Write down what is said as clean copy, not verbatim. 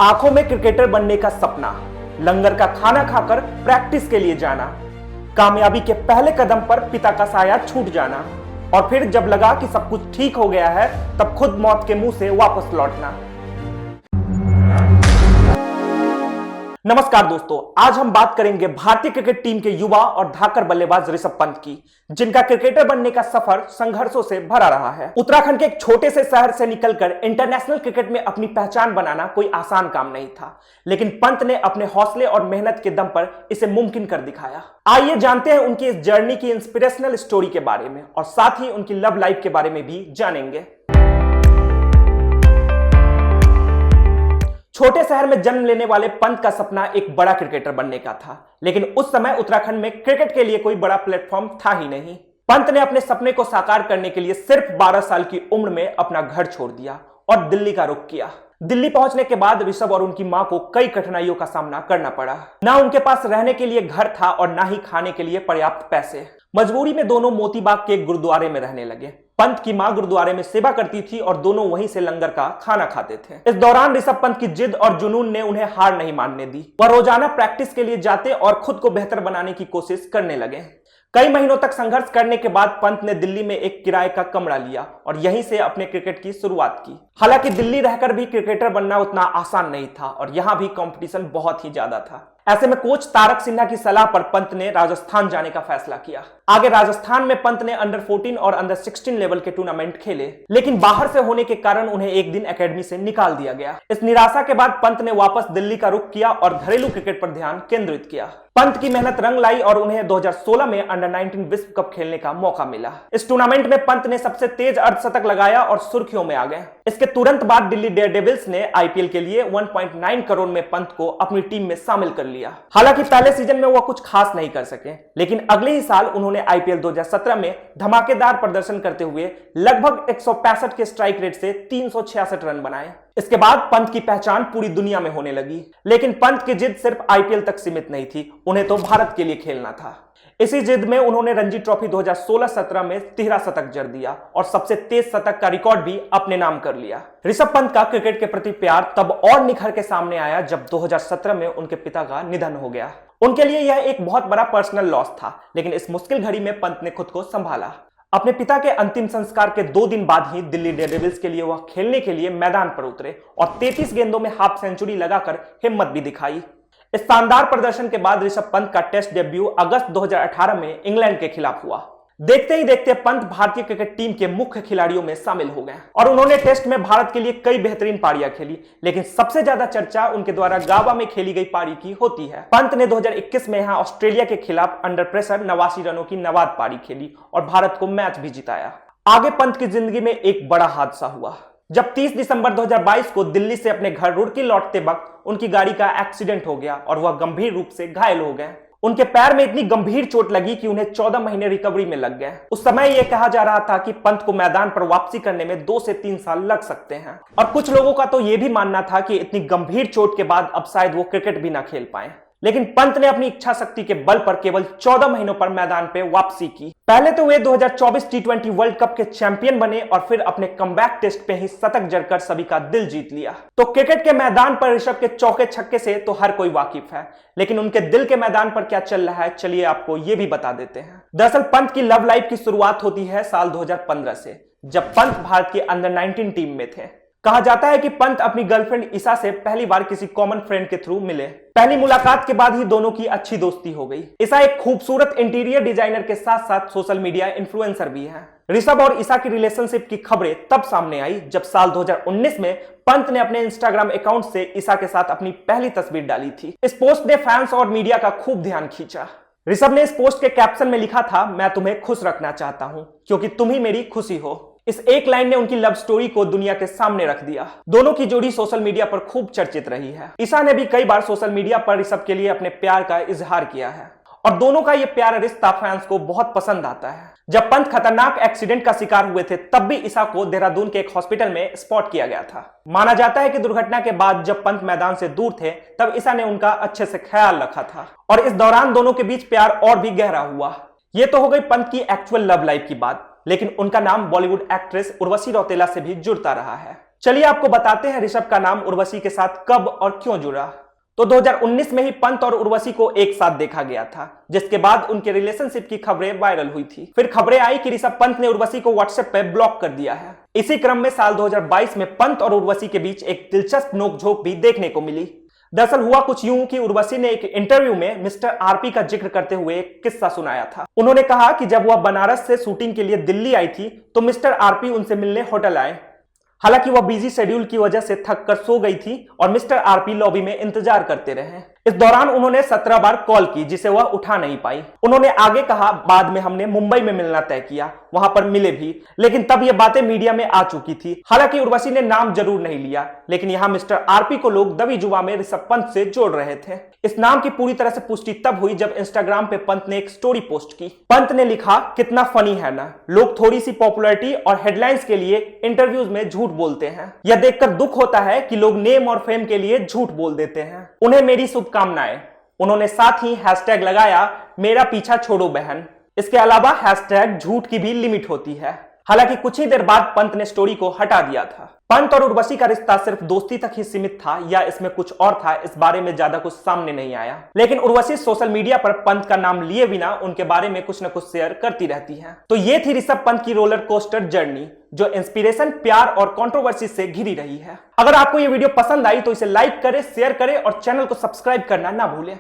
आंखों में क्रिकेटर बनने का सपना, लंगर का खाना खाकर प्रैक्टिस के लिए जाना, कामयाबी के पहले कदम पर पिता का साया छूट जाना और फिर जब लगा कि सब कुछ ठीक हो गया है तब खुद मौत के मुंह से वापस लौटना। नमस्कार दोस्तों, आज हम बात करेंगे भारतीय क्रिकेट टीम के युवा और धाकड़ बल्लेबाज ऋषभ पंत की, जिनका क्रिकेटर बनने का सफर संघर्षों से भरा रहा है। उत्तराखंड के एक छोटे से शहर से निकलकर इंटरनेशनल क्रिकेट में अपनी पहचान बनाना कोई आसान काम नहीं था, लेकिन पंत ने अपने हौसले और मेहनत के दम पर इसे मुमकिन कर दिखाया। आइए जानते हैं उनकी इस जर्नी की इंस्पिरेशनल स्टोरी के बारे में और साथ ही उनकी लव लाइफ के बारे में भी जानेंगे। छोटे शहर में जन्म लेने वाले पंत का सपना एक बड़ा क्रिकेटर बनने का था, लेकिन उस समय उत्तराखंड में क्रिकेट के लिए कोई बड़ा प्लेटफॉर्म था ही नहीं। पंत ने अपने सपने को साकार करने के लिए सिर्फ 12 साल की उम्र में अपना घर छोड़ दिया और दिल्ली का रुख किया। दिल्ली पहुंचने के बाद ऋषभ और उनकी मां को कई कठिनाइयों का सामना करना पड़ा। ना उनके पास रहने के लिए घर था और ना ही खाने के लिए पर्याप्त पैसे। मजबूरी में दोनों मोतीबाग के एक गुरुद्वारे में रहने लगे। पंत की मां गुरुद्वारे में सेवा करती थी और दोनों वहीं से लंगर का खाना खाते थे। इस दौरान ऋषभ पंत की जिद और जुनून ने उन्हें हार नहीं मानने दी। वह रोजाना प्रैक्टिस के लिए जाते और खुद को बेहतर बनाने की कोशिश करने लगे। कई महीनों तक संघर्ष करने के बाद पंत ने दिल्ली में एक किराए का कमरा लिया और यहीं से अपने क्रिकेट की शुरुआत की। हालांकि दिल्ली रहकर भी क्रिकेटर बनना उतना आसान नहीं था और यहाँ भी कंपटीशन बहुत ही ज्यादा था। ऐसे में कोच तारक सिन्हा की सलाह पर पंत ने राजस्थान जाने का फैसला किया। आगे राजस्थान में पंत ने अंडर 14 और अंडर 16 लेवल के टूर्नामेंट खेले, लेकिन बाहर से होने के कारण उन्हें एक दिन एकेडमी से निकाल दिया गया। इस निराशा के बाद पंत ने वापस दिल्ली का रुख किया और घरेलू क्रिकेट पर ध्यान केंद्रित किया। पंत की मेहनत रंग लाई और उन्हें 2016 में अंडर 19 विश्व कप खेलने का मौका मिला। इस टूर्नामेंट में पंत ने सबसे तेज अर्धशतक लगाया और सुर्खियों में आ गए। इसके तुरंत बाद दिल्ली डेयरडेविल्स ने आईपीएल के लिए 1.9 करोड़ में पंत को अपनी टीम में शामिल कर लिया। हालांकि पहले सीजन में वह कुछ खास नहीं कर सके, लेकिन अगले ही साल उन्होंने आईपीएल 2017 में धमाकेदार प्रदर्शन करते हुए लगभग 165 के स्ट्राइक रेट से 366 रन बनाए। इसके बाद पंत की पहचान पूरी दुनिया में होने लगी, लेकिन पंत की जिद सिर्फ आईपीएल तक सीमित नहीं थी, उन्हें तो भारत के लिए खेलना था। इसी जिद में उन्होंने रणजी ट्रॉफी 2016-17 में 13 शतक जड़ दिया और सबसे तेज शतक का रिकॉर्ड भी अपने नाम कर लिया। ऋषभ पंत का क्रिकेट के प्रति प्यार तब और निखर के सामने आया जब 2017 में उनके पिता का निधन हो गया। उनके लिए यह एक बहुत बड़ा पर्सनल लॉस था, लेकिन इस मुश्किल घड़ी में पंत ने खुद को संभाला। अपने पिता के अंतिम संस्कार के 2 दिन बाद ही दिल्ली डेयरडेविल्स के लिए वह खेलने के लिए मैदान पर उतरे और 33 गेंदों में हाफ सेंचुरी लगाकर हिम्मत भी दिखाई। इस शानदार प्रदर्शन के बाद ऋषभ पंत का टेस्ट डेब्यू अगस्त 2018 में इंग्लैंड के खिलाफ हुआ। देखते ही देखते पंत भारतीय क्रिकेट टीम के मुख्य खिलाड़ियों में शामिल हो गए और उन्होंने टेस्ट में भारत के लिए कई बेहतरीन पारियां खेली, लेकिन सबसे ज्यादा चर्चा उनके द्वारा गावा में खेली गई पारी की होती है। पंत ने 2021 में यहां ऑस्ट्रेलिया के खिलाफ अंडर प्रेशर 89 रनों की नवाद पारी खेली और भारत को मैच भी जिताया। आगे पंत की जिंदगी में एक बड़ा हादसा हुआ जब 30 दिसंबर 2022 को दिल्ली से अपने घर रुड़की लौटते वक्त उनकी गाड़ी का एक्सीडेंट हो गया और वह गंभीर रूप से घायल हो गए। उनके पैर में इतनी गंभीर चोट लगी कि उन्हें 14 महीने रिकवरी में लग गए। उस समय यह कहा जा रहा था कि पंत को मैदान पर वापसी करने में 2 से 3 साल लग सकते हैं और कुछ लोगों का तो यह भी मानना था कि इतनी गंभीर चोट के बाद अब शायद वो क्रिकेट भी ना खेल पाए। लेकिन पंत ने अपनी इच्छा शक्ति के बल पर केवल 14 महीनों पर मैदान पे वापसी की। पहले तो वे 2024 टी20 वर्ल्ड कप के चैंपियन बने और फिर अपने कमबैक टेस्ट पे ही शतक जड़कर सभी का दिल जीत लिया। तो क्रिकेट के मैदान पर ऋषभ के चौके छक्के से तो हर कोई वाकिफ है, लेकिन उनके दिल के मैदान पर क्या चल रहा है, चलिए आपको ये भी बता देते हैं। दरअसल पंत की लव लाइफ की शुरुआत होती है साल 2015 से, जब पंत भारत की अंडर 19 टीम में थे। कहा जाता है कि पंत अपनी गर्लफ्रेंड ईसा से पहली बार किसी कॉमन फ्रेंड के थ्रू मिले। पहली मुलाकात के बाद ही दोनों की अच्छी दोस्ती हो गई। ईसा एक खूबसूरत इंटीरियर डिजाइनर के साथ साथ सोशल मीडिया इन्फ्लुएंसर भी है। ऋषभ और ईसा की रिलेशनशिप की खबरें तब सामने आई जब साल 2019 में पंत ने अपने इंस्टाग्राम अकाउंट से ईसा के साथ अपनी पहली तस्वीर डाली थी। इस पोस्ट ने फैंस और मीडिया का खूब ध्यान खींचा। ऋषभ ने इस पोस्ट के कैप्शन में लिखा था, मैं तुम्हें खुश रखना चाहता हूं क्योंकि तुम ही मेरी खुशी हो। इस एक लाइन ने उनकी लव स्टोरी को दुनिया के सामने रख दिया। दोनों की जोड़ी सोशल मीडिया पर खूब चर्चित रही है। ईसा ने भी कई बार सोशल मीडिया पर ऋषभ के लिए अपने प्यार का इजहार किया है और दोनों का ये प्यारा रिश्ता फैंस को बहुत पसंद आता है। जब पंत खतरनाक एक्सीडेंट का शिकार हुए थे तब भी ईसा को देहरादून के एक हॉस्पिटल में स्पॉट किया गया था। माना जाता है कि दुर्घटना के बाद जब पंत मैदान से दूर थे तब ईसा ने उनका अच्छे से ख्याल रखा था और इस दौरान दोनों के बीच प्यार और भी गहरा हुआ। ये तो हो गई पंत की एक्चुअल लव लाइफ की बात, लेकिन उनका नाम बॉलीवुड एक्ट्रेस उर्वशी रौतेला से भी जुड़ता रहा है। चलिए आपको बताते हैं ऋषभ का नाम उर्वशी के साथ कब और क्यों जुड़ा। तो 2019 में ही पंत और उर्वशी को एक साथ देखा गया था, जिसके बाद उनके रिलेशनशिप की खबरें वायरल हुई थी। फिर खबरें आई कि ऋषभ पंत ने उर्वशी को व्हाट्सएप पे ब्लॉक कर दिया है। इसी क्रम में साल 2022 में पंत और उर्वशी के बीच एक दिलचस्प नोकझोंक भी देखने को मिली। दरअसल हुआ कुछ यूं कि उर्वशी ने एक इंटरव्यू में मिस्टर आरपी का जिक्र करते हुए एक किस्सा सुनाया था। उन्होंने कहा कि जब वह बनारस से शूटिंग के लिए दिल्ली आई थी तो मिस्टर आरपी उनसे मिलने होटल आए। हालांकि वह बिजी शेड्यूल की वजह से थक कर सो गई थी और मिस्टर आरपी लॉबी में इंतजार करते रहे। इस दौरान उन्होंने 17 बार कॉल की, जिसे वह उठा नहीं पाई। उन्होंने आगे कहा, बाद में हमने मुंबई में मिलना तय किया, वहां पर मिले भी, लेकिन तब ये बातें मीडिया में आ चुकी थी। हालांकि उर्वशी ने नाम जरूर नहीं लिया, लेकिन यहाँ मिस्टर आरपी को लोग दबी जुबान में ऋषभ पंत से जोड़ रहे थे। इस नाम की पूरी तरह से पुष्टि तब हुई जब इंस्टाग्राम पे पंत ने एक स्टोरी पोस्ट की। पंत ने लिखा, कितना फनी है ना, लोग थोड़ी सी पॉपुलैरिटी और हेडलाइंस के लिए इंटरव्यूज में झूठ बोलते हैं। यह देखकर दुख होता है कि लोग नेम और फेम के लिए झूठ बोल देते हैं। उन्हें मेरी शुभकामनाएं। उन्होंने साथ ही हैशटैग लगाया, मेरा पीछा छोड़ो बहन। इसके अलावा हैशटैग झूठ की भी लिमिट होती है। हालांकि कुछ ही देर बाद पंत ने स्टोरी को हटा दिया था। पंत और उर्वशी का रिश्ता सिर्फ दोस्ती तक ही सीमित था या इसमें कुछ और था, इस बारे में ज्यादा कुछ सामने नहीं आया। लेकिन उर्वशी सोशल मीडिया पर पंत का नाम लिए बिना उनके बारे में कुछ न कुछ शेयर करती रहती हैं। तो ये थी ऋषभ पंत की रोलर कोस्टर जर्नी, जो इंस्पिरेशन, प्यार और कंट्रोवर्सी से घिरी रही है। अगर आपको ये वीडियो पसंद आई तो इसे लाइक करें, शेयर करें और चैनल को सब्सक्राइब करना ना भूलें।